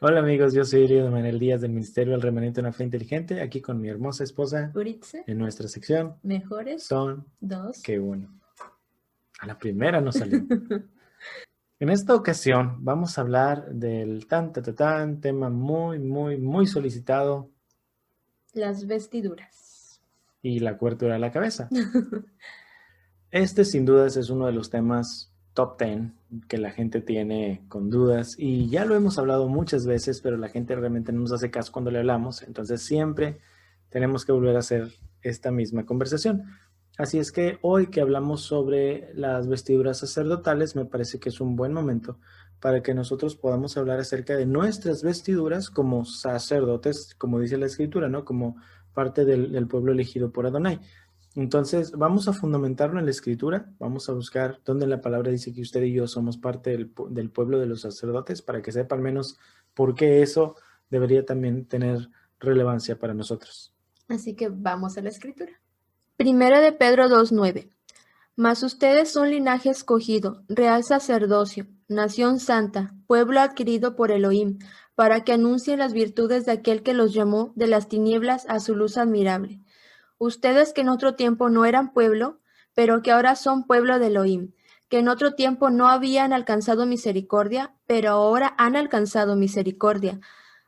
Hola amigos, yo soy Irio de Manuel Díaz del Ministerio del Remanente de una Fe Inteligente, aquí con mi hermosa esposa Uritze, en nuestra sección mejores Son dos. Qué bueno. A la primera nos salió. En esta ocasión vamos a hablar del tan tema muy solicitado Las vestiduras. y la cobertura de la cabeza. Este sin dudas es uno de los temas top 10 que la gente tiene con dudas y ya lo hemos hablado muchas veces, pero la gente realmente no nos hace caso cuando le hablamos, entonces siempre tenemos que volver a hacer esta misma conversación. Así es que hoy que hablamos sobre las vestiduras sacerdotales, me parece que es un buen momento para que nosotros podamos hablar acerca de nuestras vestiduras como sacerdotes, como dice la escritura, ¿no? Como parte del pueblo elegido por Adonai. Entonces, vamos a fundamentarlo en la escritura, vamos a buscar dónde la palabra dice que usted y yo somos parte del pueblo de los sacerdotes, para que sepa al menos por qué eso debería también tener relevancia para nosotros. Así que vamos a la escritura. Primera de Pedro 2:9. Mas ustedes son linaje escogido, real sacerdocio, nación santa, pueblo adquirido por Elohim, para que anuncien las virtudes de aquel que los llamó de las tinieblas a su luz admirable. Ustedes que en otro tiempo no eran pueblo, pero que ahora son pueblo de Elohim, que en otro tiempo no habían alcanzado misericordia, pero ahora han alcanzado misericordia.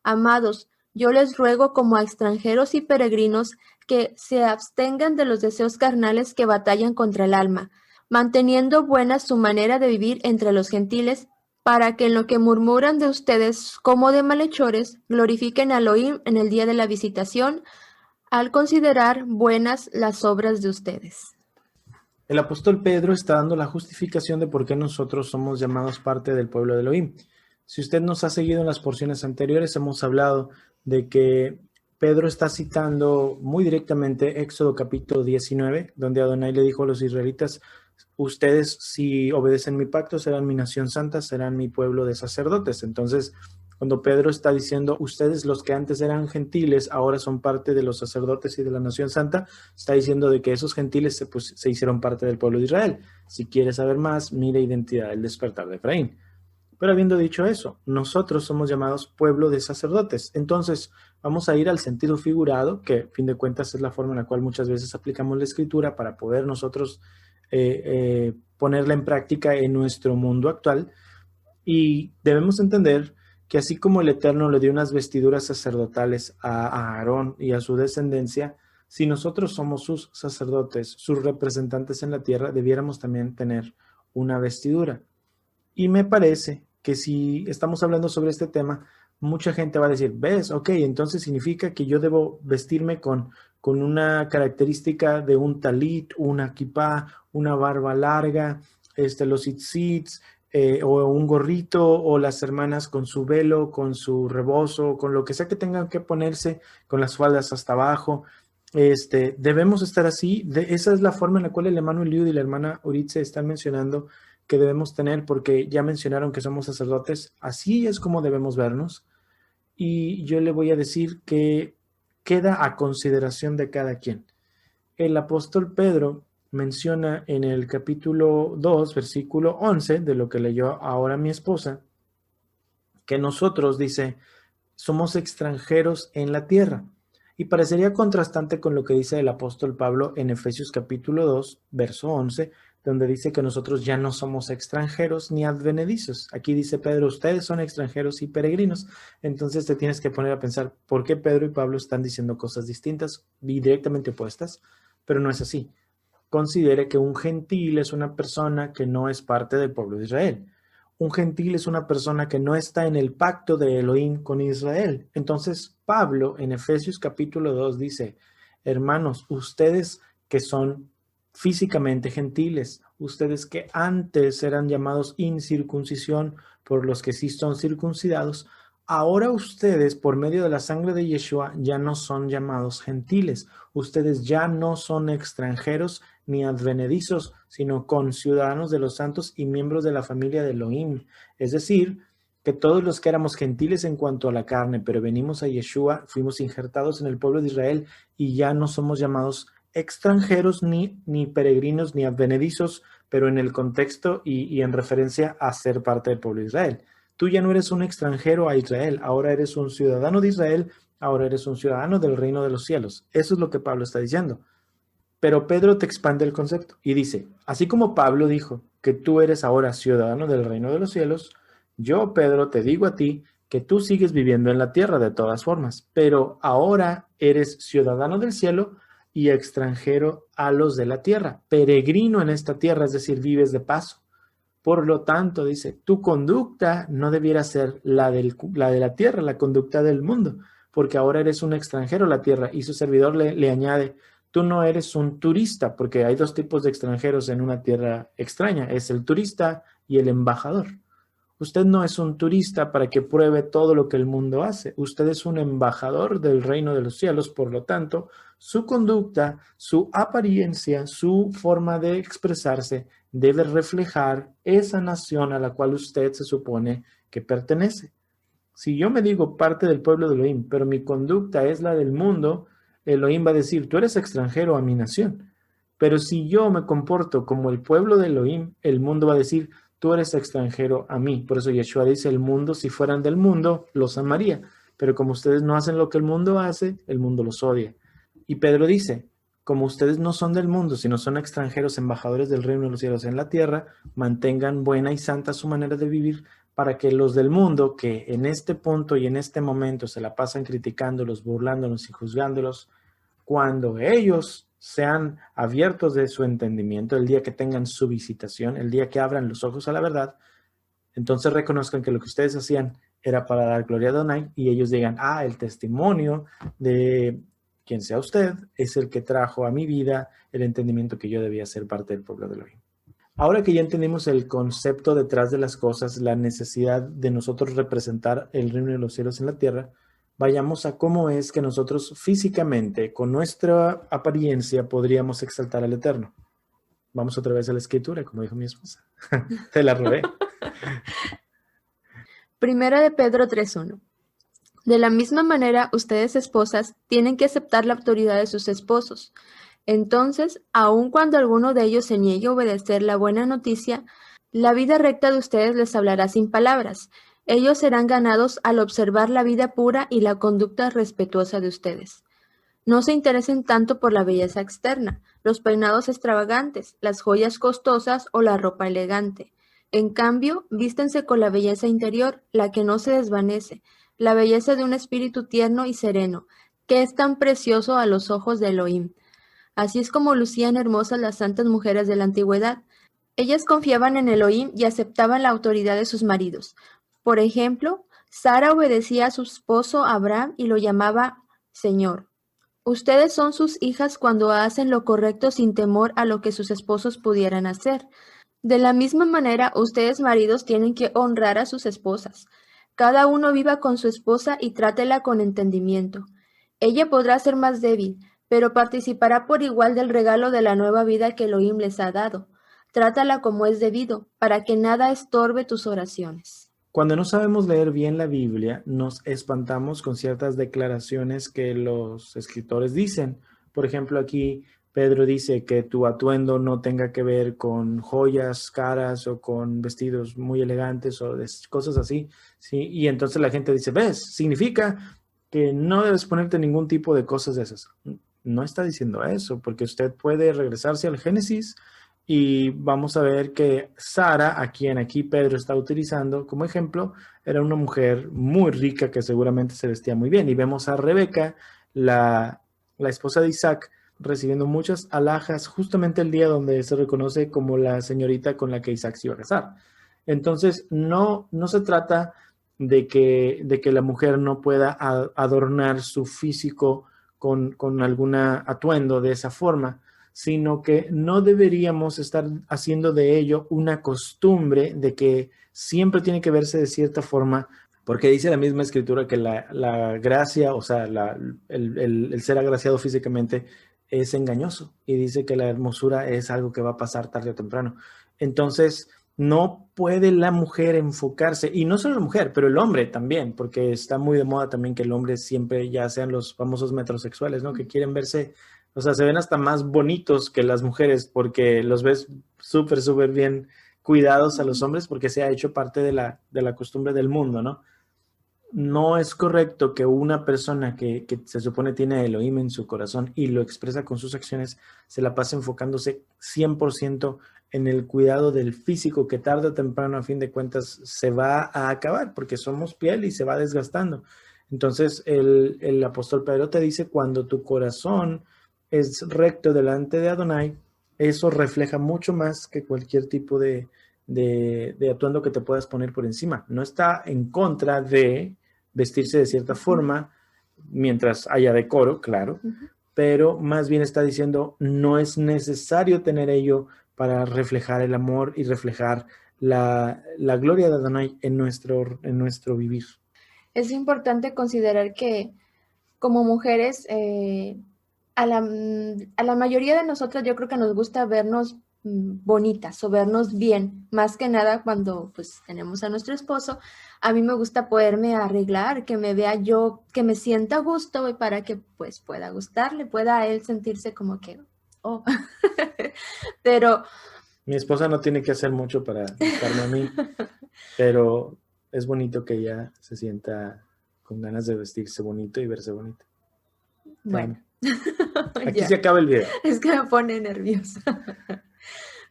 Amados, yo les ruego como a extranjeros y peregrinos que se abstengan de los deseos carnales que batallan contra el alma, manteniendo buena su manera de vivir entre los gentiles, para que en lo que murmuran de ustedes como de malhechores, glorifiquen a Elohim en el día de la visitación, al considerar buenas las obras de ustedes. El apóstol Pedro está dando la justificación de por qué nosotros somos llamados parte del pueblo de Elohim. Si usted nos ha seguido en las porciones anteriores, hemos hablado de que Pedro está citando muy directamente Éxodo capítulo 19, donde Adonai le dijo a los israelitas: ustedes, si obedecen mi pacto, serán mi nación santa, serán mi pueblo de sacerdotes. Entonces, cuando Pedro está diciendo, ustedes los que antes eran gentiles, ahora son parte de los sacerdotes y de la nación santa, está diciendo de que esos gentiles se hicieron parte del pueblo de Israel. Si quieres saber más, mira Identidad del despertar de Efraín. Pero habiendo dicho eso, nosotros somos llamados pueblo de sacerdotes. Entonces, vamos a ir al sentido figurado, que a fin de cuentas es la forma en la cual muchas veces aplicamos la escritura para poder nosotros ponerla en práctica en nuestro mundo actual. Y debemos entender que así como el Eterno le dio unas vestiduras sacerdotales a Aarón y a su descendencia, si nosotros somos sus sacerdotes, sus representantes en la tierra, debiéramos también tener una vestidura. Y me parece que si estamos hablando sobre este tema, mucha gente va a decir, ves, ok, entonces significa que yo debo vestirme con una característica de un talit, una kipá, una barba larga, los tzitzits, o un gorrito, o las hermanas con su velo, con su rebozo, con lo que sea que tengan que ponerse, con las faldas hasta abajo. Debemos estar así. Esa es la forma en la cual el hermano Eliud y la hermana Uritze están mencionando que debemos tener, porque ya mencionaron que somos sacerdotes. Así es como debemos vernos. Y yo le voy a decir que queda a consideración de cada quien. El apóstol Pedro menciona en el capítulo 2, versículo 11, de lo que leyó ahora mi esposa, que nosotros, dice, somos extranjeros en la tierra. Y parecería contrastante con lo que dice el apóstol Pablo en Efesios capítulo 2, verso 11, donde dice que nosotros ya no somos extranjeros ni advenedizos. Aquí dice Pedro, ustedes son extranjeros y peregrinos. Entonces te tienes que poner a pensar por qué Pedro y Pablo están diciendo cosas distintas y directamente opuestas, pero no es así. Considere que un gentil es una persona que no es parte del pueblo de Israel. Un gentil es una persona que no está en el pacto de Elohim con Israel. Entonces, Pablo en Efesios capítulo 2 dice, hermanos, ustedes que son físicamente gentiles, ustedes que antes eran llamados incircuncisión por los que sí son circuncidados, ahora ustedes, por medio de la sangre de Yeshua, ya no son llamados gentiles. Ustedes ya no son extranjeros ni advenedizos, sino conciudadanos de los santos y miembros de la familia de Elohim. Es decir, que todos los que éramos gentiles en cuanto a la carne, pero venimos a Yeshua, fuimos injertados en el pueblo de Israel y ya no somos llamados extranjeros ni peregrinos ni advenedizos, pero en el contexto y en referencia a ser parte del pueblo de Israel. tú ya no eres un extranjero a Israel, ahora eres un ciudadano de Israel, ahora eres un ciudadano del reino de los cielos. Eso es lo que Pablo está diciendo. Pero Pedro te expande el concepto y dice, así como Pablo dijo que tú eres ahora ciudadano del reino de los cielos, yo, Pedro, te digo a ti que tú sigues viviendo en la tierra de todas formas, pero ahora eres ciudadano del cielo y extranjero a los de la tierra, peregrino en esta tierra, es decir, vives de paso. Por lo tanto, dice, tu conducta no debiera ser la de la tierra, la conducta del mundo, porque ahora eres un extranjero a la tierra. Y su servidor le añade, tú no eres un turista, porque hay dos tipos de extranjeros en una tierra extraña, es el turista y el embajador. Usted no es un turista para que pruebe todo lo que el mundo hace. Usted es un embajador del reino de los cielos. Por lo tanto, su conducta, su apariencia, su forma de expresarse debe reflejar esa nación a la cual usted se supone que pertenece. Si yo me digo parte del pueblo de Elohim, pero mi conducta es la del mundo, Elohim va a decir, tú eres extranjero a mi nación. Pero si yo me comporto como el pueblo de Elohim, el mundo va a decir, tú eres extranjero a mí. Por eso Yeshua dice, el mundo, si fueran del mundo, los amaría. Pero como ustedes no hacen lo que el mundo hace, el mundo los odia. Y Pedro dice, como ustedes no son del mundo, sino son extranjeros, embajadores del reino de los cielos en la tierra, mantengan buena y santa su manera de vivir para que los del mundo, que en este punto y en este momento se la pasan criticándolos, burlándolos y juzgándolos, cuando ellos sean abiertos de su entendimiento, el día que tengan su visitación, el día que abran los ojos a la verdad, entonces reconozcan que lo que ustedes hacían era para dar gloria a Adonai y ellos digan, el testimonio de quien sea usted es el que trajo a mi vida el entendimiento que yo debía ser parte del pueblo de Elohim. Ahora que ya entendimos el concepto detrás de las cosas, la necesidad de nosotros representar el reino de los cielos en la tierra, vayamos a cómo es que nosotros físicamente, con nuestra apariencia, podríamos exaltar al Eterno. Vamos otra vez a la escritura, como dijo mi esposa. Te la robé. Primera de Pedro 3:1. De la misma manera, ustedes esposas tienen que aceptar la autoridad de sus esposos. Entonces, aun cuando alguno de ellos se niegue a obedecer la buena noticia, la vida recta de ustedes les hablará sin palabras. Ellos serán ganados al observar la vida pura y la conducta respetuosa de ustedes. No se interesen tanto por la belleza externa, los peinados extravagantes, las joyas costosas o la ropa elegante. En cambio, vístense con la belleza interior, la que no se desvanece, la belleza de un espíritu tierno y sereno, que es tan precioso a los ojos de Elohim. Así es como lucían hermosas las santas mujeres de la antigüedad. Ellas confiaban en Elohim y aceptaban la autoridad de sus maridos. Por ejemplo, Sara obedecía a su esposo Abraham y lo llamaba Señor. Ustedes son sus hijas cuando hacen lo correcto sin temor a lo que sus esposos pudieran hacer. De la misma manera, ustedes maridos tienen que honrar a sus esposas. Cada uno viva con su esposa y trátela con entendimiento. Ella podrá ser más débil, pero participará por igual del regalo de la nueva vida que Elohim les ha dado. Trátala como es debido, para que nada estorbe tus oraciones. Cuando no sabemos leer bien la Biblia, nos espantamos con ciertas declaraciones que los escritores dicen. Por ejemplo, aquí Pedro dice que tu atuendo no tenga que ver con joyas caras o con vestidos muy elegantes o cosas así, ¿sí? Y entonces la gente dice, ¿ves? Significa que no debes ponerte ningún tipo de cosas de esas. No está diciendo eso, porque usted puede regresarse al Génesis y vamos a ver que Sara, a quien aquí Pedro está utilizando como ejemplo, era una mujer muy rica que seguramente se vestía muy bien. Y vemos a Rebeca, la esposa de Isaac, recibiendo muchas alhajas justamente el día donde se reconoce como la señorita con la que Isaac se iba a casar. Entonces, no se trata de que la mujer no pueda adornar su físico con algún atuendo de esa forma, sino que no deberíamos estar haciendo de ello una costumbre de que siempre tiene que verse de cierta forma, porque dice la misma escritura que la gracia, o sea, el ser agraciado físicamente es engañoso, y dice que la hermosura es algo que va a pasar tarde o temprano. Entonces, no puede la mujer enfocarse, y no solo la mujer, pero el hombre también, porque está muy de moda también que el hombre siempre ya sean los famosos metrosexuales, ¿no? Que quieren verse, o sea, se ven hasta más bonitos que las mujeres porque los ves súper bien cuidados a los hombres porque se ha hecho parte de la costumbre del mundo, ¿no? No es correcto que una persona que se supone tiene a Elohim en su corazón y lo expresa con sus acciones, se la pase enfocándose 100% en el cuidado del físico que tarde o temprano, a fin de cuentas, se va a acabar porque somos piel y se va desgastando. Entonces, el apóstol Pedro te dice, cuando tu corazón es recto delante de Adonai, eso refleja mucho más que cualquier tipo de atuendo que te puedas poner por encima. No está en contra de vestirse de cierta forma, mientras haya decoro, claro, pero más bien está diciendo, no es necesario tener ello para reflejar el amor y reflejar la gloria de Adonai en nuestro vivir. Es importante considerar que como mujeres, a la mayoría de nosotras yo creo que nos gusta vernos bonitas o vernos bien, más que nada cuando pues tenemos a nuestro esposo. A mí me gusta poderme arreglar, que me vea yo, que me sienta a gusto y para que pues pueda gustarle, pueda a él sentirse como que, oh, pero... Mi esposa no tiene que hacer mucho para gustarme a mí, pero es bonito que ella se sienta con ganas de vestirse bonito y verse bonito. Bueno. Aquí se acaba el video. Es que me pone nerviosa.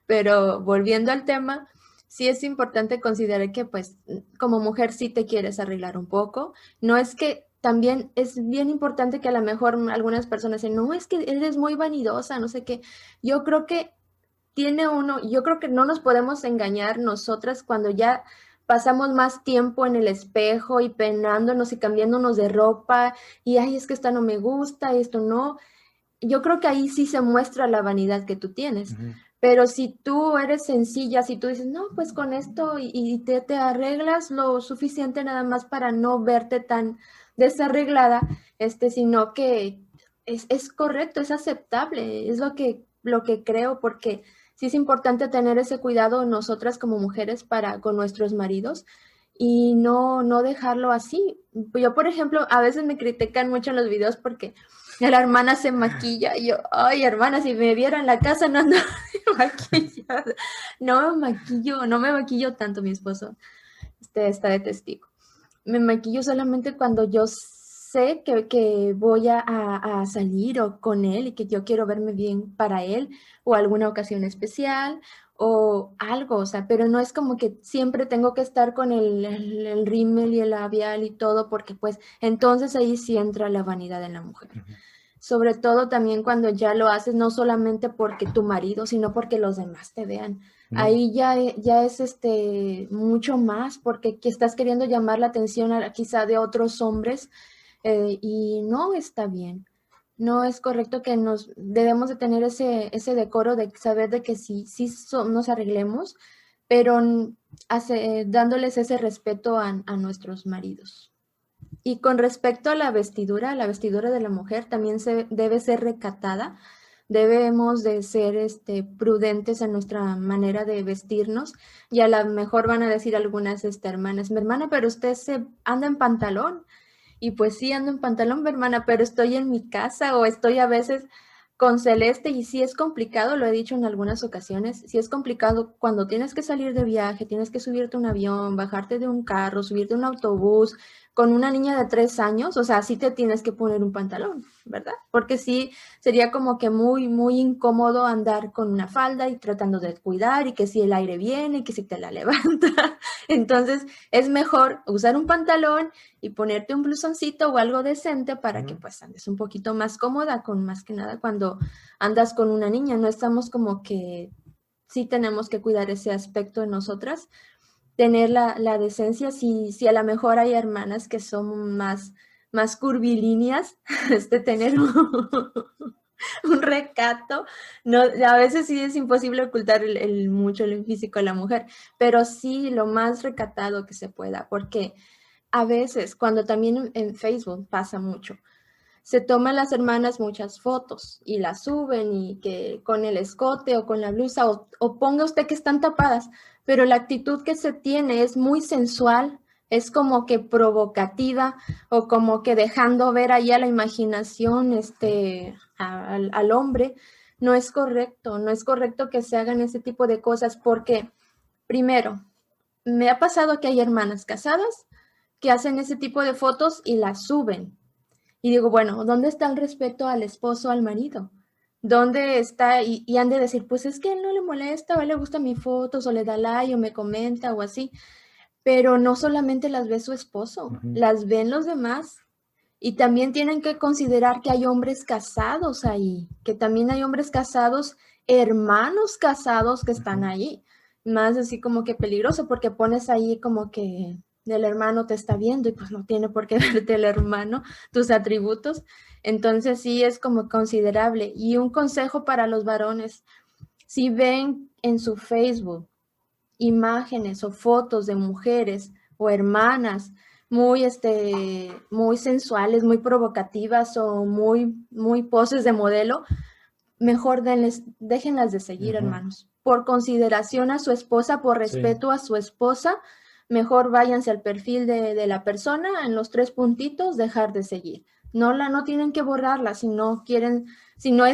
Pero volviendo al tema, sí es importante considerar que pues como mujer sí te quieres arreglar un poco. No es que también es bien importante que a lo mejor algunas personas dicen, no, es que eres muy vanidosa, no sé qué. Yo creo que yo creo que no nos podemos engañar nosotras cuando ya pasamos más tiempo en el espejo y peinándonos y cambiándonos de ropa y, ay, es que esta no me gusta, esto no. Yo creo que ahí sí se muestra la vanidad que tú tienes. Pero si tú eres sencilla, si tú dices, no, pues con esto y te arreglas lo suficiente nada más para no verte tan desarreglada, sino que es correcto, es aceptable, es lo que creo, porque sí es importante tener ese cuidado nosotras como mujeres para con nuestros maridos y no dejarlo así. Yo, por ejemplo, a veces me critican mucho en los videos porque la hermana se maquilla y yo, ay, hermana, si me viera en la casa no ando maquillada. No me maquillo tanto, mi esposo está de testigo. Me maquillo solamente cuando yo sé que voy a salir o con él y que yo quiero verme bien para él o alguna ocasión especial o algo, o sea, pero no es como que siempre tengo que estar con el rímel y el labial y todo, porque pues entonces ahí sí entra la vanidad en la mujer. Sobre todo también cuando ya lo haces no solamente porque tu marido, sino porque los demás te vean. Ahí ya es mucho más porque estás queriendo llamar la atención quizá de otros hombres y no está bien. No es correcto que debemos de tener ese decoro de saber de que sí nos arreglemos, pero dándoles ese respeto a nuestros maridos. Y con respecto a la vestidura de la mujer también debe ser recatada. Debemos de ser prudentes en nuestra manera de vestirnos y a lo mejor van a decir algunas hermanas, mi hermana, pero usted anda en pantalón. Y pues sí, ando en pantalón, mi hermana, pero estoy en mi casa o estoy a veces con Celeste y sí es complicado, lo he dicho en algunas ocasiones, sí es complicado cuando tienes que salir de viaje, tienes que subirte a un avión, bajarte de un carro, subirte a un autobús con una niña de 3 años, o sea, sí te tienes que poner un pantalón, ¿verdad? Porque sí sería como que muy, muy incómodo andar con una falda y tratando de cuidar y que si el aire viene y que si te la levanta. Entonces es mejor usar un pantalón y ponerte un blusoncito o algo decente para que pues andes un poquito más cómoda, con más que nada cuando andas con una niña. No estamos como que sí tenemos que cuidar ese aspecto de nosotras, tener la decencia. Si a lo mejor hay hermanas que son más curvilíneas, tener un recato, no, a veces sí es imposible ocultar mucho el físico de la mujer, pero sí lo más recatado que se pueda, porque a veces, cuando también en Facebook pasa mucho, se toman las hermanas muchas fotos y las suben y que con el escote o con la blusa o ponga usted que están tapadas, pero la actitud que se tiene es muy sensual, es como que provocativa o como que dejando ver ahí a la imaginación al hombre. No es correcto que se hagan ese tipo de cosas porque Primero, me ha pasado que hay hermanas casadas que hacen ese tipo de fotos y las suben. Y digo, bueno, ¿dónde está el respeto al esposo, al marido? ¿Dónde está? Y han de decir, pues es que él no le molesta, o a él le gusta mis fotos, o le da like, o me comenta, o así. Pero no solamente las ve su esposo, las ven los demás. Y también tienen que considerar que hay hombres casados ahí, que también hay hombres casados, hermanos casados que están ahí. Más así como que peligroso, porque pones ahí como que el hermano te está viendo y pues no tiene por qué verte el hermano, tus atributos. Entonces sí es como considerable. Y un consejo para los varones, si ven en su Facebook imágenes o fotos de mujeres o hermanas muy, muy sensuales, muy provocativas o muy poses de modelo, mejor déjenlas de seguir, hermanos. Por consideración a su esposa, por respeto a su esposa, mejor váyanse al perfil de la persona, en los 3 puntitos, dejar de seguir. No tienen que borrarla si no quieren, si no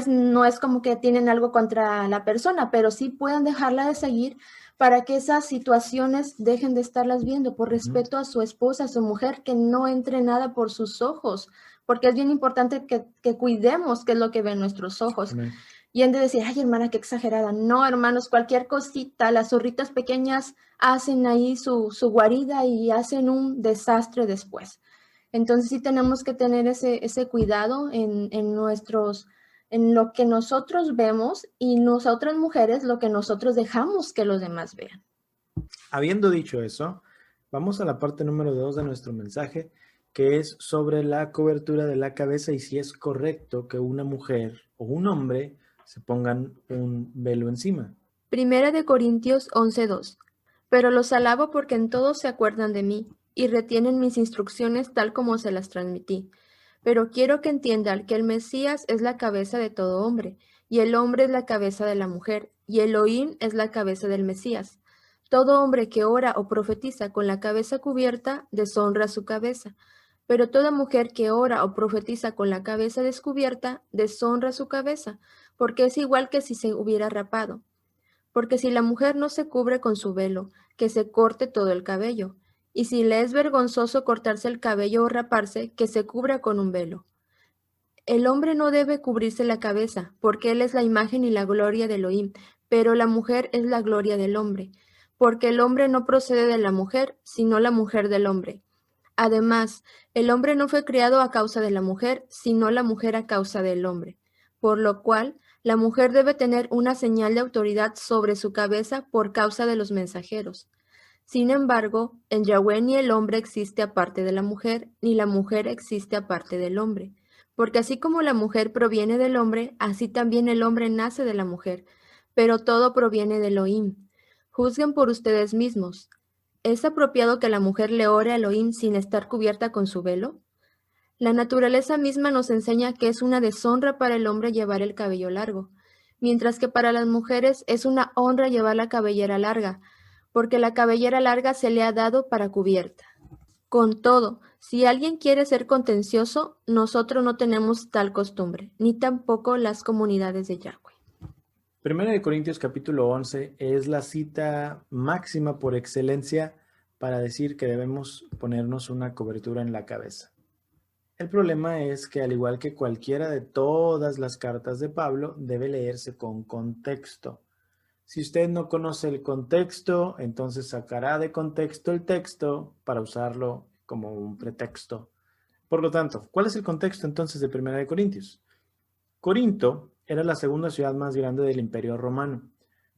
es como que tienen algo contra la persona, pero sí pueden dejarla de seguir para que esas situaciones dejen de estarlas viendo por respeto a su esposa, a su mujer, que no entre nada por sus ojos, porque es bien importante que cuidemos qué es lo que ven nuestros ojos. Amén. Y han de decir, ay, hermana, qué exagerada. No, hermanos, cualquier cosita, las zorritas pequeñas hacen ahí su guarida y hacen un desastre después. Entonces sí tenemos que tener ese cuidado en lo que nosotros vemos y nosotras mujeres lo que nosotros dejamos que los demás vean. Habiendo dicho eso, vamos a la parte número 2 de nuestro mensaje, que es sobre la cobertura de la cabeza y si es correcto que una mujer o un hombre se pongan un velo encima. Primera de Corintios 11:2. Pero los alabo porque en todo se acuerdan de mí y retienen mis instrucciones tal como se las transmití. Pero quiero que entiendan que el Mesías es la cabeza de todo hombre, y el hombre es la cabeza de la mujer, y Elohim es la cabeza del Mesías. Todo hombre que ora o profetiza con la cabeza cubierta deshonra su cabeza, pero toda mujer que ora o profetiza con la cabeza descubierta deshonra su cabeza, porque es igual que si se hubiera rapado. Porque si la mujer no se cubre con su velo, que se corte todo el cabello, y si le es vergonzoso cortarse el cabello o raparse, que se cubra con un velo. El hombre no debe cubrirse la cabeza, porque él es la imagen y la gloria de Elohim, pero la mujer es la gloria del hombre, porque el hombre no procede de la mujer, sino la mujer del hombre. Además, el hombre no fue creado a causa de la mujer, sino la mujer a causa del hombre, por lo cual la mujer debe tener una señal de autoridad sobre su cabeza por causa de los mensajeros. Sin embargo, en Yahweh ni el hombre existe aparte de la mujer, ni la mujer existe aparte del hombre. Porque así como la mujer proviene del hombre, así también el hombre nace de la mujer. Pero todo proviene de Elohim. Juzguen por ustedes mismos. ¿Es apropiado que la mujer le ore a Elohim sin estar cubierta con su velo? La naturaleza misma nos enseña que es una deshonra para el hombre llevar el cabello largo, mientras que para las mujeres es una honra llevar la cabellera larga, porque la cabellera larga se le ha dado para cubierta. Con todo, si alguien quiere ser contencioso, nosotros no tenemos tal costumbre, ni tampoco las comunidades de Yahweh. Primera de Corintios capítulo 11 es la cita máxima por excelencia para decir que debemos ponernos una cobertura en la cabeza. El problema es que al igual que cualquiera de todas las cartas de Pablo, debe leerse con contexto. Si usted no conoce el contexto, entonces sacará de contexto el texto para usarlo como un pretexto. Por lo tanto, ¿cuál es el contexto entonces de Primera de Corintios? Corinto era la segunda ciudad más grande del Imperio Romano.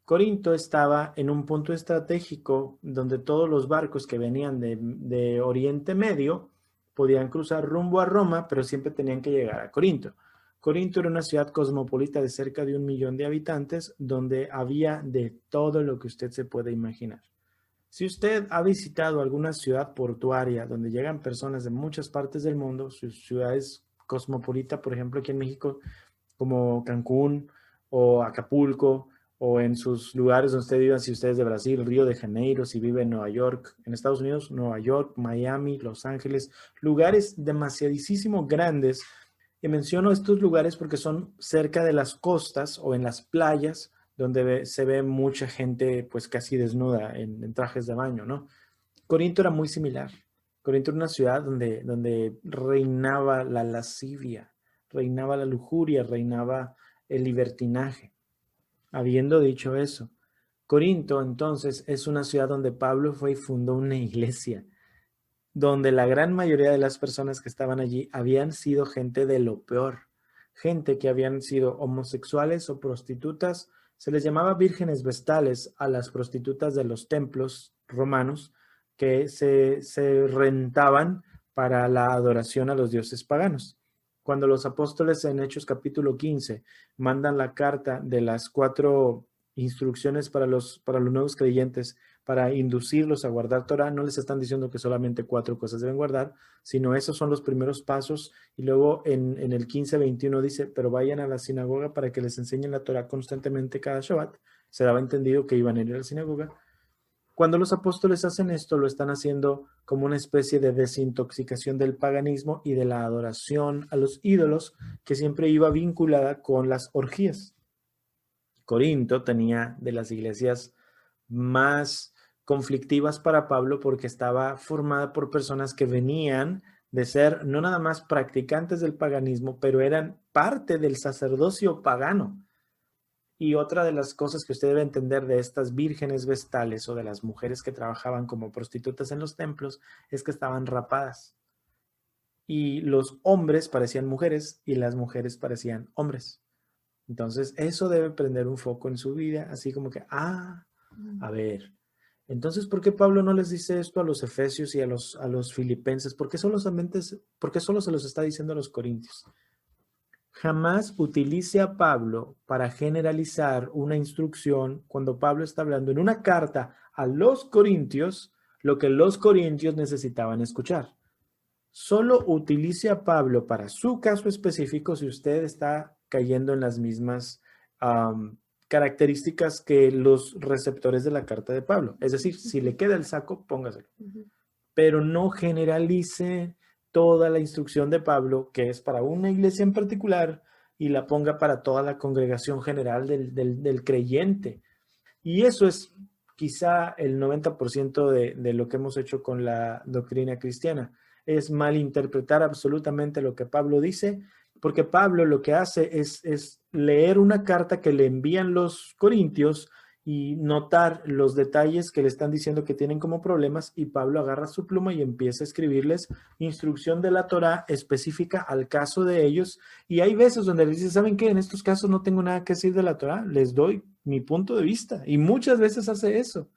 Corinto estaba en un punto estratégico donde todos los barcos que venían de Oriente Medio podían cruzar rumbo a Roma, pero siempre tenían que llegar a Corinto. Corinto era una ciudad cosmopolita de cerca de 1 millón de habitantes, donde había de todo lo que usted se puede imaginar. Si usted ha visitado alguna ciudad portuaria donde llegan personas de muchas partes del mundo, sus ciudades cosmopolitas, por ejemplo, aquí en México, como Cancún o Acapulco, o en sus lugares donde usted viva, si usted es de Brasil, Río de Janeiro, si vive en Nueva York, en Estados Unidos, Nueva York, Miami, Los Ángeles, lugares demasiadísimo grandes. Y menciono estos lugares porque son cerca de las costas o en las playas se ve mucha gente pues casi desnuda en trajes de baño, ¿no? Corinto era muy similar. Corinto era una ciudad donde reinaba la lascivia, reinaba la lujuria, reinaba el libertinaje. Habiendo dicho eso, Corinto entonces es una ciudad donde Pablo fue y fundó una iglesia, donde la gran mayoría de las personas que estaban allí habían sido gente de lo peor, gente que habían sido homosexuales o prostitutas. Se les llamaba vírgenes vestales a las prostitutas de los templos romanos que se rentaban para la adoración a los dioses paganos. Cuando los apóstoles en Hechos capítulo 15 mandan la carta de las 4 instrucciones para los nuevos creyentes, para inducirlos a guardar Torah, no les están diciendo que solamente 4 cosas deben guardar, sino esos son los primeros pasos. Y luego en el 15:21 dice, pero vayan a la sinagoga para que les enseñen la Torah constantemente cada Shabbat. Se daba entendido que iban a ir a la sinagoga. Cuando los apóstoles hacen esto, lo están haciendo como una especie de desintoxicación del paganismo y de la adoración a los ídolos, que siempre iba vinculada con las orgías. Corinto tenía de las iglesias más conflictivas para Pablo porque estaba formada por personas que venían de ser no nada más practicantes del paganismo, pero eran parte del sacerdocio pagano. Y otra de las cosas que usted debe entender de estas vírgenes vestales o de las mujeres que trabajaban como prostitutas en los templos es que estaban rapadas. Y los hombres parecían mujeres y las mujeres parecían hombres. Entonces, eso debe prender un foco en su vida, así como que, a ver, entonces, ¿por qué Pablo no les dice esto a los efesios y a los filipenses? ¿Por qué solo se los está diciendo a los corintios? Jamás utilice a Pablo para generalizar una instrucción cuando Pablo está hablando en una carta a los corintios, lo que los corintios necesitaban escuchar. Solo utilice a Pablo para su caso específico si usted está cayendo en las mismas características que los receptores de la carta de Pablo. Es decir, si le queda el saco, póngaselo. Pero no generalice toda la instrucción de Pablo, que es para una iglesia en particular, y la ponga para toda la congregación general del creyente. Y eso es quizá el 90% de lo que hemos hecho con la doctrina cristiana. Es malinterpretar absolutamente lo que Pablo dice, porque Pablo lo que hace es leer una carta que le envían los corintios y notar los detalles que le están diciendo que tienen como problemas, y Pablo agarra su pluma y empieza a escribirles instrucción de la Torá específica al caso de ellos. Y hay veces donde les dice, ¿saben qué? En estos casos no tengo nada que decir de la Torá, les doy mi punto de vista. Y muchas veces hace eso.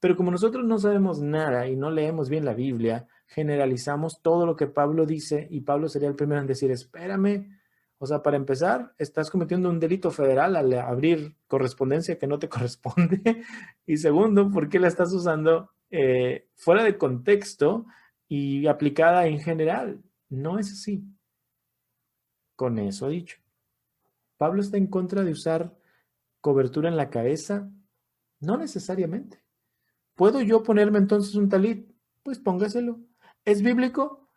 Pero como nosotros no sabemos nada y no leemos bien la Biblia, generalizamos todo lo que Pablo dice, y Pablo sería el primero en decir, espérame. O sea, para empezar, estás cometiendo un delito federal al abrir correspondencia que no te corresponde. Y segundo, ¿por qué la estás usando fuera de contexto y aplicada en general? No es así. Con eso dicho, ¿Pablo está en contra de usar cobertura en la cabeza? No necesariamente. ¿Puedo yo ponerme entonces un talit? Pues póngaselo. ¿Es bíblico?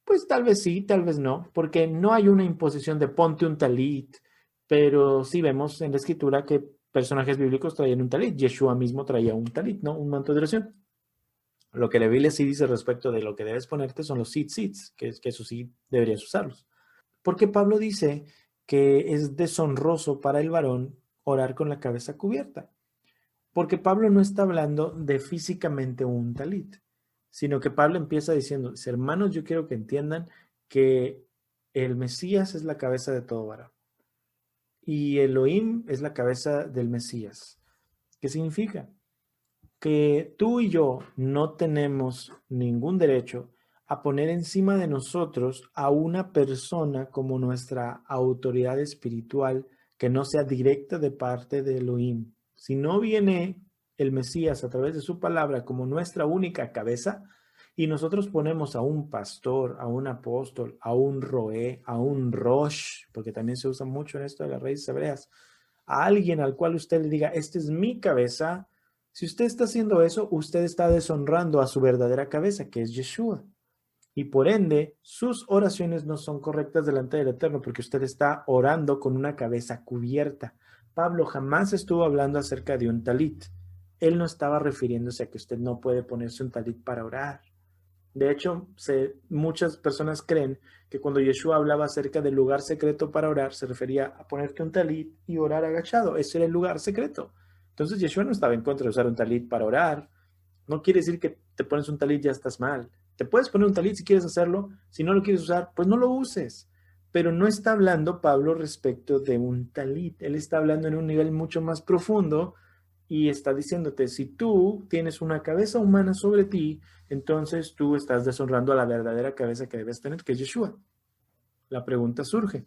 Pues tal vez sí, tal vez no, porque no hay una imposición de ponte un talit, pero sí vemos en la escritura que personajes bíblicos traían un talit. Yeshua mismo traía un talit, ¿no? Un manto de oración. Lo que la Biblia sí dice respecto de lo que debes ponerte son los tzitzit, que eso sí deberías usarlos. Porque Pablo dice que es deshonroso para el varón orar con la cabeza cubierta. Porque Pablo no está hablando de físicamente un talit, sino que Pablo empieza diciendo, hermanos, yo quiero que entiendan que el Mesías es la cabeza de todo varón y Elohim es la cabeza del Mesías. ¿Qué significa? Que tú y yo no tenemos ningún derecho a poner encima de nosotros a una persona como nuestra autoridad espiritual que no sea directa de parte de Elohim. Si no viene el Mesías a través de su palabra como nuestra única cabeza, y nosotros ponemos a un pastor, a un apóstol, a un roé, a un rosh, porque también se usa mucho en esto de las raíces hebreas, a alguien al cual usted le diga, esta es mi cabeza. Si usted está haciendo eso, usted está deshonrando a su verdadera cabeza, que es Yeshua. Y por ende, sus oraciones no son correctas delante del Eterno, porque usted está orando con una cabeza cubierta. Pablo jamás estuvo hablando acerca de un talit. Él no estaba refiriéndose a que usted no puede ponerse un talit para orar. De hecho, muchas personas creen que cuando Yeshua hablaba acerca del lugar secreto para orar, se refería a ponerte un talit y orar agachado. Ese era el lugar secreto. Entonces Yeshua no estaba en contra de usar un talit para orar. No quiere decir que te pones un talit y ya estás mal. Te puedes poner un talit si quieres hacerlo. Si no lo quieres usar, pues no lo uses. Pero no está hablando Pablo respecto de un talit. Él está hablando en un nivel mucho más profundo y está diciéndote, si tú tienes una cabeza humana sobre ti, entonces tú estás deshonrando a la verdadera cabeza que debes tener, que es Yeshua. La pregunta surge.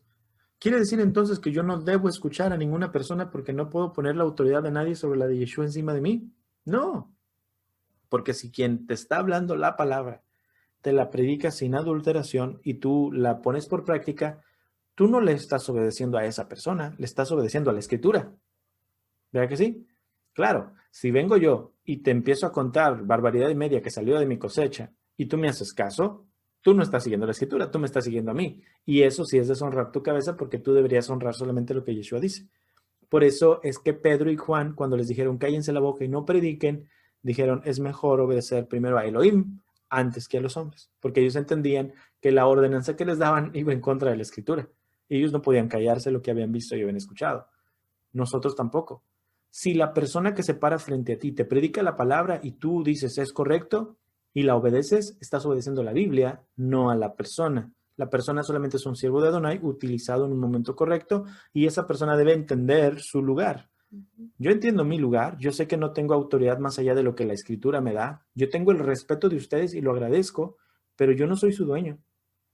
¿Quiere decir entonces que yo no debo escuchar a ninguna persona porque no puedo poner la autoridad de nadie sobre la de Yeshua encima de mí? No. Porque si quien te está hablando la palabra te la predica sin adulteración y tú la pones por práctica, tú no le estás obedeciendo a esa persona, le estás obedeciendo a la escritura. ¿Verdad que sí? Claro, si vengo yo y te empiezo a contar barbaridad y media que salió de mi cosecha y tú me haces caso, tú no estás siguiendo la escritura, tú me estás diciendo a mí. Y eso sí es deshonrar tu cabeza porque tú deberías honrar solamente lo que Yeshua dice. Por eso es que Pedro y Juan, cuando les dijeron cállense la boca y no prediquen, dijeron es mejor obedecer primero a Elohim antes que a los hombres, porque ellos entendían que la ordenanza que les daban iba en contra de la escritura. Ellos no podían callarse lo que habían visto y habían escuchado. Nosotros tampoco. Si la persona que se para frente a ti te predica la palabra y tú dices es correcto y la obedeces, estás obedeciendo a la Biblia, no a la persona. La persona solamente es un siervo de Adonai utilizado en un momento correcto y esa persona debe entender su lugar. Yo entiendo mi lugar, yo sé que no tengo autoridad más allá de lo que la escritura me da. Yo tengo el respeto de ustedes y lo agradezco, pero yo no soy su dueño.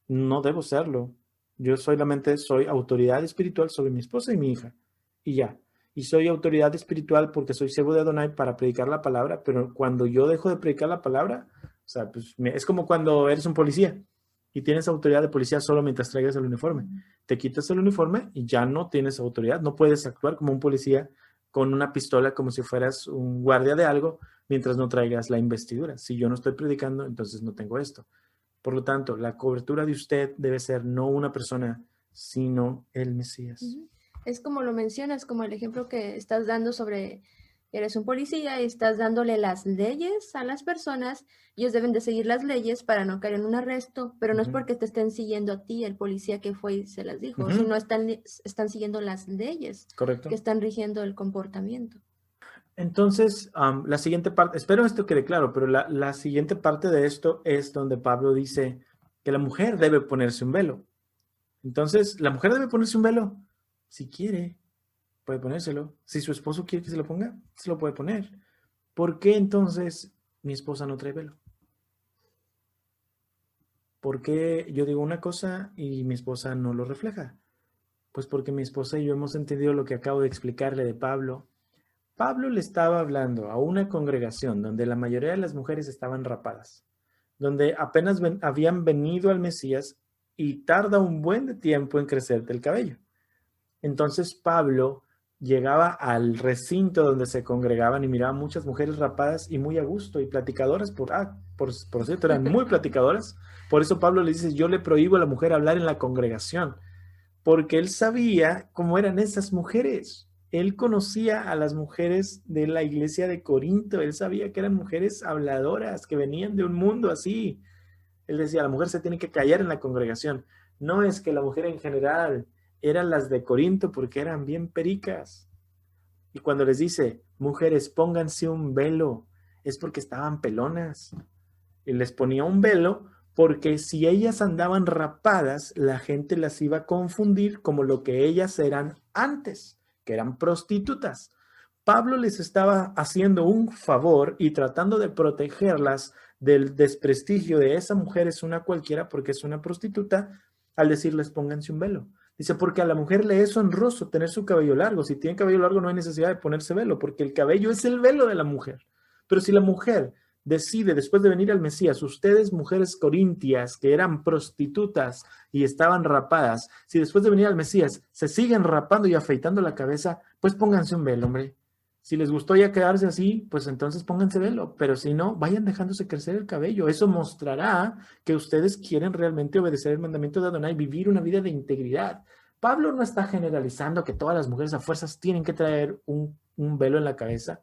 No debo serlo. Yo solamente soy autoridad espiritual sobre mi esposa y mi hija. Y ya. Y soy autoridad espiritual porque soy siervo de Adonai para predicar la palabra, pero cuando yo dejo de predicar la palabra, o sea, pues es como cuando eres un policía y tienes autoridad de policía solo mientras traigas el uniforme. Te quitas el uniforme y ya no tienes autoridad, no puedes actuar como un policía con una pistola como si fueras un guardia de algo mientras no traigas la investidura. Si yo no estoy predicando, entonces no tengo esto. Por lo tanto, la cobertura de usted debe ser no una persona, sino el Mesías. Es como lo mencionas, como el ejemplo que estás dando sobre, eres un policía y estás dándole las leyes a las personas, ellos deben de seguir las leyes para no caer en un arresto, pero no es porque te estén siguiendo a ti, el policía que fue y se las dijo, sino están siguiendo las leyes. Correcto. Que están rigiendo el comportamiento. Entonces, la siguiente parte, espero esto quede claro, pero la siguiente parte de esto es donde Pablo dice que la mujer debe ponerse un velo. Entonces, la mujer debe ponerse un velo. Si quiere, puede ponérselo. Si su esposo quiere que se lo ponga, se lo puede poner. ¿Por qué entonces mi esposa no trae velo? ¿Por qué yo digo una cosa y mi esposa no lo refleja? Pues porque mi esposa y yo hemos entendido lo que acabo de explicarle de Pablo. Pablo le estaba hablando a una congregación donde la mayoría de las mujeres estaban rapadas, donde apenas habían venido al Mesías y tarda un buen tiempo en crecerte el cabello. Entonces Pablo llegaba al recinto donde se congregaban y miraba muchas mujeres rapadas y muy a gusto y platicadoras, por cierto, eran muy platicadoras. Por eso Pablo le dice, yo le prohíbo a la mujer hablar en la congregación, porque él sabía cómo eran esas mujeres. Él conocía a las mujeres de la iglesia de Corinto, él sabía que eran mujeres habladoras, que venían de un mundo así. Él decía, la mujer se tiene que callar en la congregación. No es que la mujer en general eran las de Corinto porque eran bien pericas. Y cuando les dice, mujeres, pónganse un velo, es porque estaban pelonas. Y les ponía un velo porque si ellas andaban rapadas, la gente las iba a confundir como lo que ellas eran antes, que eran prostitutas. Pablo les estaba haciendo un favor y tratando de protegerlas del desprestigio de esa mujer es una cualquiera porque es una prostituta, al decirles pónganse un velo. Dice, porque a la mujer le es honroso tener su cabello largo. Si tiene cabello largo no hay necesidad de ponerse velo, porque el cabello es el velo de la mujer. Pero si la mujer decide, después de venir al Mesías, ustedes mujeres corintias que eran prostitutas y estaban rapadas, si después de venir al Mesías se siguen rapando y afeitando la cabeza, pues pónganse un velo, hombre. Si les gustó ya quedarse así, pues entonces pónganse velo, pero si no, vayan dejándose crecer el cabello. Eso mostrará que ustedes quieren realmente obedecer el mandamiento de Adonai, vivir una vida de integridad. Pablo no está generalizando que todas las mujeres a fuerzas tienen que traer un velo en la cabeza.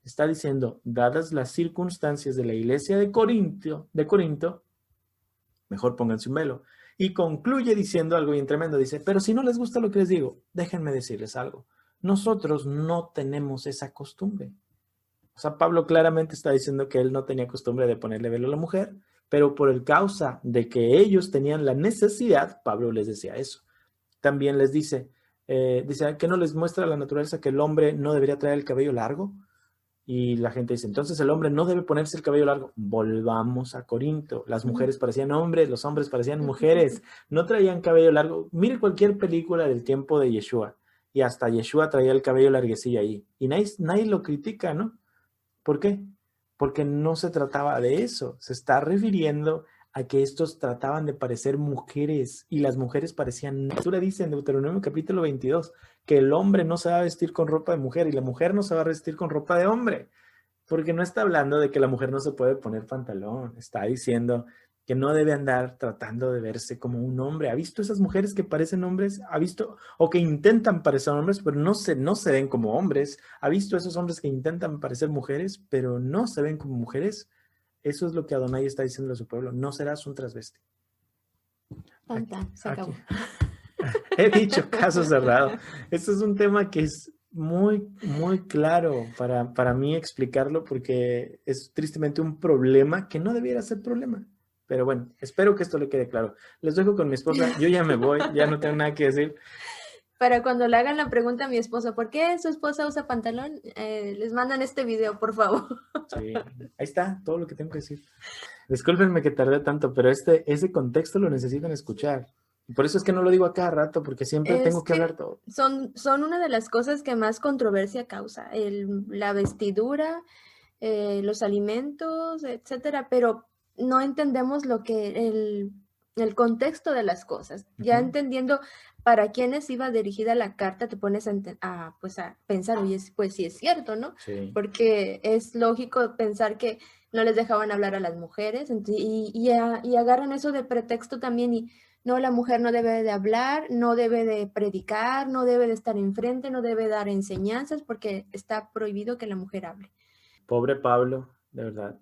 Está diciendo, dadas las circunstancias de la iglesia de Corinto, mejor pónganse un velo. Y concluye diciendo algo bien tremendo. Dice, pero si no les gusta lo que les digo, déjenme decirles algo. Nosotros no tenemos esa costumbre. O sea, Pablo claramente está diciendo que él no tenía costumbre de ponerle velo a la mujer, pero por el causa de que ellos tenían la necesidad, Pablo les decía eso. También les dice, dice que no les muestra la naturaleza que el hombre no debería traer el cabello largo. Y la gente dice, entonces el hombre no debe ponerse el cabello largo. Volvamos a Corinto. Las mujeres parecían hombres, los hombres parecían mujeres. No traían cabello largo. Mire cualquier película del tiempo de Yeshua. Y hasta Yeshua traía el cabello larguecillo ahí. Y nadie lo critica, ¿no? ¿Por qué? Porque no se trataba de eso. Se está refiriendo a que estos trataban de parecer mujeres y las mujeres parecían... La Escritura dice en Deuteronomio capítulo 22 que el hombre no se va a vestir con ropa de mujer y la mujer no se va a vestir con ropa de hombre. Porque no está hablando de que la mujer no se puede poner pantalón. Está diciendo que no debe andar tratando de verse como un hombre. ¿Ha visto esas mujeres que parecen hombres? ¿Ha visto? O que intentan parecer hombres, pero no se ven como hombres. ¿Ha visto esos hombres que intentan parecer mujeres, pero no se ven como mujeres? Eso es lo que Adonai está diciendo a su pueblo. No serás un transvesti. Se acabó. He dicho caso cerrado. Este es un tema que es muy, muy claro para mí explicarlo porque es tristemente un problema que no debiera ser problema. Pero bueno, espero que esto le quede claro. Les dejo con mi esposa. Yo ya me voy, ya no tengo nada que decir. Para cuando le hagan la pregunta a mi esposa, ¿por qué su esposa usa pantalón? Les mandan este video, por favor. Sí, ahí está todo lo que tengo que decir. Discúlpenme que tardé tanto, pero ese contexto lo necesitan escuchar. Por eso es que no lo digo a cada rato, porque siempre tengo que hablar todo. Son una de las cosas que más controversia causa, la vestidura, los alimentos, etcétera, pero no entendemos el contexto de las cosas. Ya entendiendo para quiénes iba dirigida la carta, te pones pues a pensar, oye, pues sí es cierto, ¿no? Sí. Porque es lógico pensar que no les dejaban hablar a las mujeres y agarran eso de pretexto también y no, la mujer no debe de hablar, no debe de predicar, no debe de estar enfrente, no debe dar enseñanzas porque está prohibido que la mujer hable. Pobre Pablo, de verdad.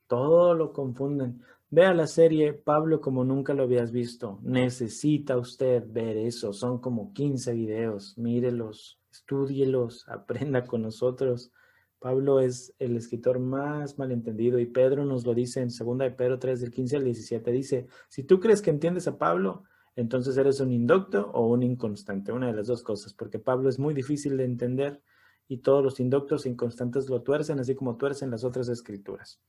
Todo lo confunden. Vea la serie Pablo como nunca lo habías visto. Necesita usted ver eso. Son como 15 videos. Mírelos, estúdielos, aprenda con nosotros. Pablo es el escritor más malentendido y Pedro nos lo dice en 2 de Pedro 3 del 15 al 17. Dice, si tú crees que entiendes a Pablo, entonces eres un indocto o un inconstante. Una de las dos cosas, porque Pablo es muy difícil de entender y todos los indoctos e inconstantes lo tuercen, así como tuercen las otras escrituras.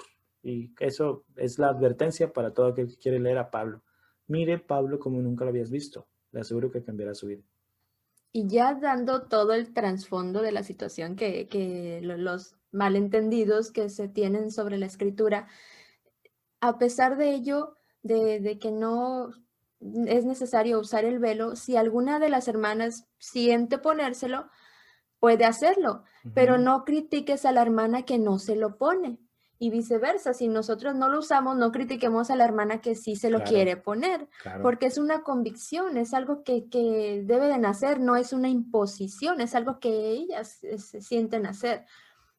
Y eso es la advertencia para todo aquel que quiere leer a Pablo. Mire Pablo como nunca lo habías visto. Le aseguro que cambiará su vida. Y ya dando todo el trasfondo de la situación los malentendidos que se tienen sobre la escritura, a pesar de ello, de que no es necesario usar el velo, si alguna de las hermanas siente ponérselo, puede hacerlo, pero no critiques a la hermana que no se lo pone. Y viceversa, si nosotros no lo usamos, no critiquemos a la hermana que sí se lo quiere poner, porque es una convicción, es algo que debe de nacer, no es una imposición, es algo que ellas se sienten hacer.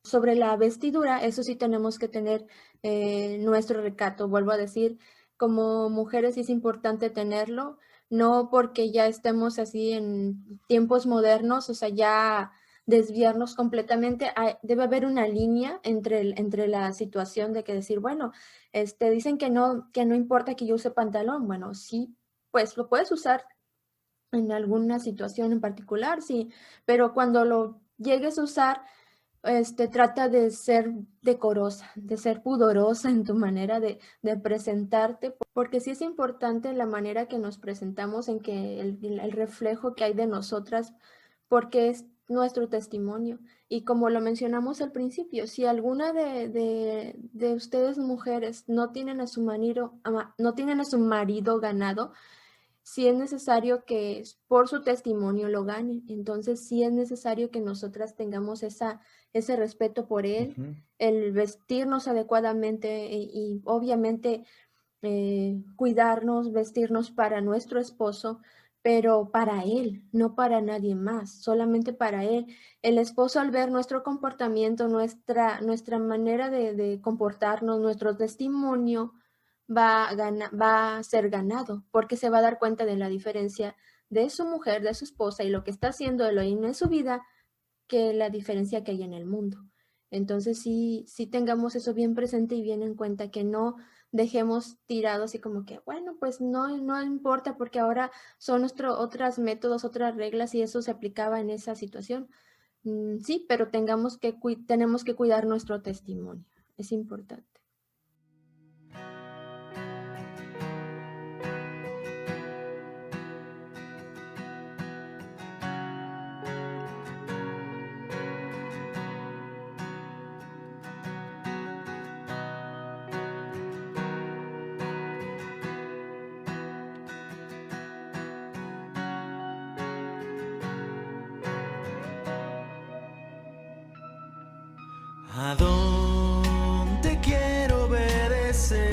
Sobre la vestidura, eso sí tenemos que tener nuestro recato, vuelvo a decir, como mujeres es importante tenerlo, no porque ya estemos así en tiempos modernos, o sea, ya desviarnos completamente, debe haber una línea entre la situación de que decir, bueno, dicen que no importa que yo use pantalón, bueno, sí, pues lo puedes usar en alguna situación en particular, sí, pero cuando lo llegues a usar, trata de ser decorosa, de ser pudorosa en tu manera de presentarte, porque sí es importante la manera que nos presentamos, en que el reflejo que hay de nosotras, porque es nuestro testimonio. Y como lo mencionamos al principio, si alguna de ustedes mujeres no tienen a su marido ganado, sí es necesario que por su testimonio lo ganen. Entonces sí es necesario que nosotras tengamos ese respeto por él, el vestirnos adecuadamente y obviamente cuidarnos, vestirnos para nuestro esposo, pero para él, no para nadie más, solamente para él. El esposo, al ver nuestro comportamiento, nuestra manera de comportarnos, nuestro testimonio, va a ser ganado, porque se va a dar cuenta de la diferencia de su mujer, de su esposa, y lo que está haciendo Elohim en su vida, que la diferencia que hay en el mundo. Entonces sí tengamos eso bien presente y bien en cuenta, que no dejemos tirado así como que, bueno, pues no importa porque ahora son otros métodos, otras reglas y eso se aplicaba en esa situación. Sí, pero tenemos que cuidar nuestro testimonio. Es importante. ¿A dónde quiero obedecer?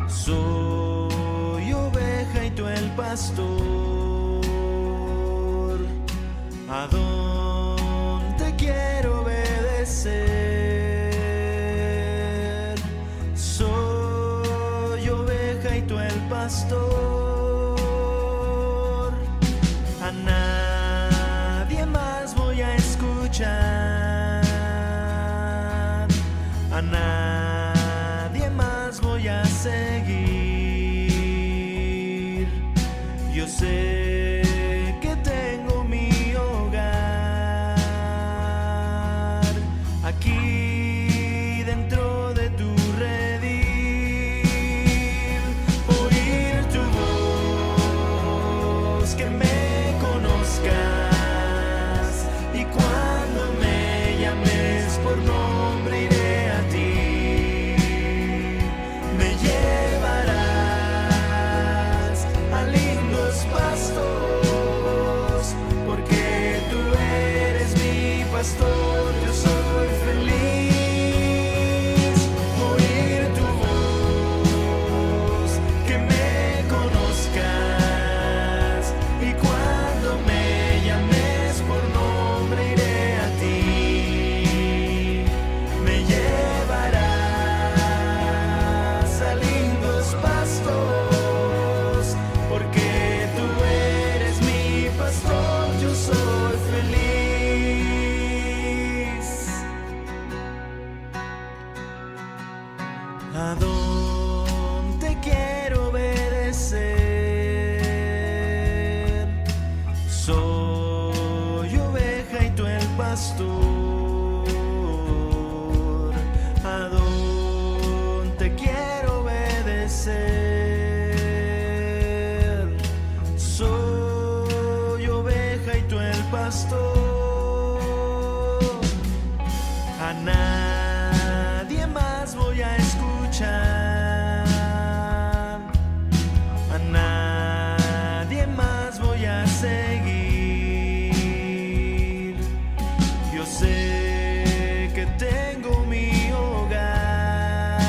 Soy oveja y tú el pastor. ¿A dónde quiero obedecer? Soy oveja y tú el pastor. A nadie más voy a escuchar, a nadie más voy a seguir. Yo sé que tengo mi hogar aquí dentro de tu redil. Oír tu voz, que me conozcas, y cuando me llames por nombre iré a ti. Me llevarás a lindos pastos, porque tú eres mi pastor. Yo soy feliz. Oír tu voz, que me conozcas, y cuando me llames por nombre iré a ti. Me llevarás a lindos pastos, porque tú eres mi pastor. Yo soy feliz. ¿A dónde quiero obedecer? Soy oveja y tú el pastor. ¿A dónde quiero obedecer? Soy oveja y tú el pastor. A nadie más voy a escuchar, a nadie más voy a seguir. Yo sé que tengo mi hogar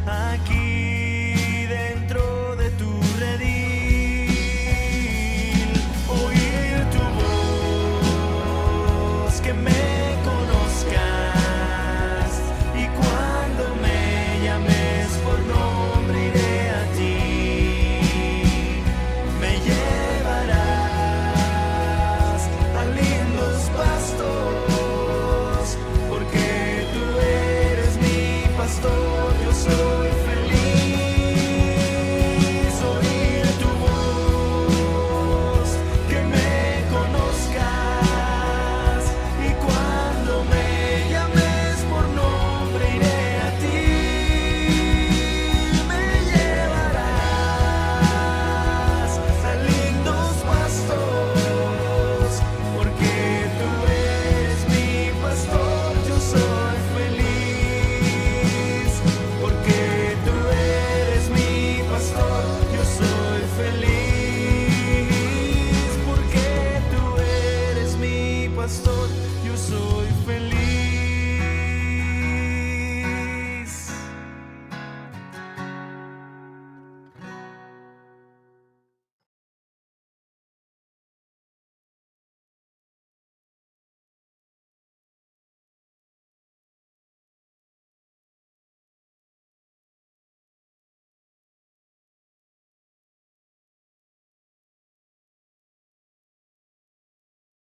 aquí dentro de tu redil. Oír tu voz, que me conozcas, y cuando me llames por nombre iré a ti. Me llevarás a lindos pastos, porque tú eres mi pastor. Yo soy